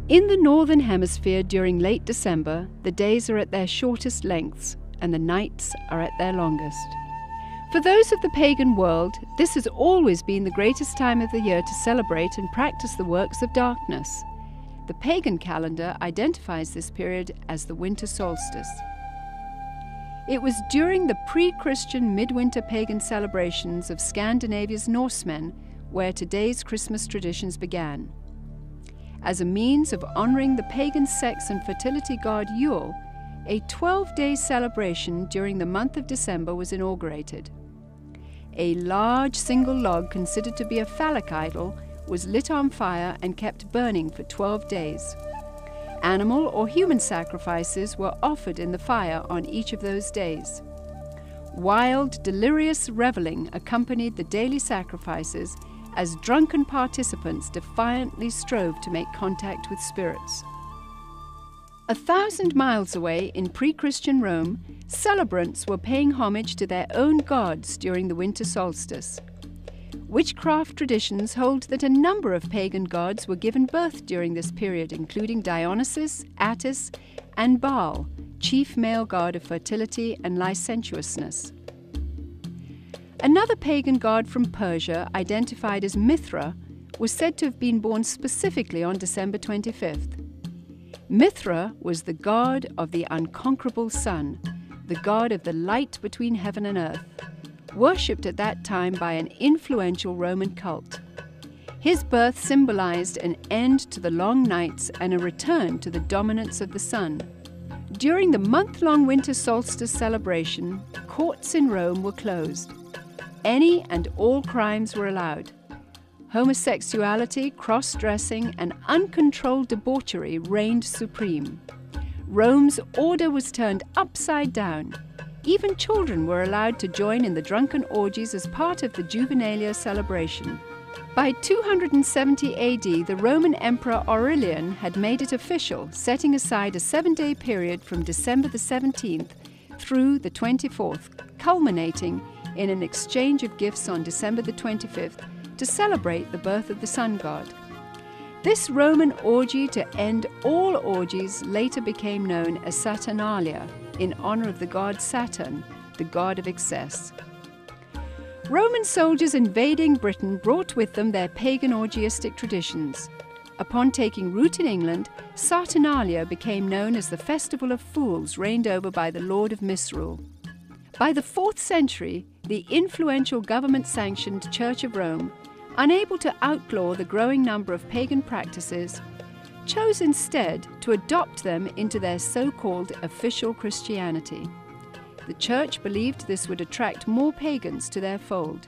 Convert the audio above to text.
In the northern hemisphere during late December, the days are at their shortest lengths and the nights are at their longest. For those of the pagan world, this has always been the greatest time of the year to celebrate and practice the works of darkness. The pagan calendar identifies this period as the winter solstice. It was during the pre-Christian midwinter pagan celebrations of Scandinavia's Norsemen where today's Christmas traditions began. As a means of honoring the pagan sex and fertility god Yule, a 12-day celebration during the month of December was inaugurated. A large single log considered to be a phallic idol was lit on fire and kept burning for 12 days. Animal or human sacrifices were offered in the fire on each of those days. Wild, delirious reveling accompanied the daily sacrifices as drunken participants defiantly strove to make contact with spirits. 1,000 miles away in pre-Christian Rome, celebrants were paying homage to their own gods during the winter solstice. Witchcraft traditions hold that a number of pagan gods were given birth during this period, including Dionysus, Attis, and Baal, chief male god of fertility and licentiousness. Another pagan god from Persia, identified as Mithra, was said to have been born specifically on December 25th. Mithra was the god of the unconquerable sun, the god of the light between heaven and earth, worshipped at that time by an influential Roman cult. His birth symbolized an end to the long nights and a return to the dominance of the sun. During the month-long winter solstice celebration, courts in Rome were closed. Any and all crimes were allowed. Homosexuality, cross-dressing, and uncontrolled debauchery reigned supreme. Rome's order was turned upside down. Even children were allowed to join in the drunken orgies as part of the Juvenalia celebration. By 270 AD, the Roman Emperor Aurelian had made it official, setting aside a 7-day period from December the 17th through the 24th, culminating in an exchange of gifts on December the 25th to celebrate the birth of the sun god. This Roman orgy to end all orgies later became known as Saturnalia, in honor of the god Saturn, the god of excess. Roman soldiers invading Britain brought with them their pagan orgiastic traditions. Upon taking root in England, Saturnalia became known as the Festival of Fools reigned over by the Lord of Misrule. By the 4th century, the influential government-sanctioned Church of Rome, unable to outlaw the growing number of pagan practices, chose instead to adopt them into their so-called official Christianity. The Church believed this would attract more pagans to their fold.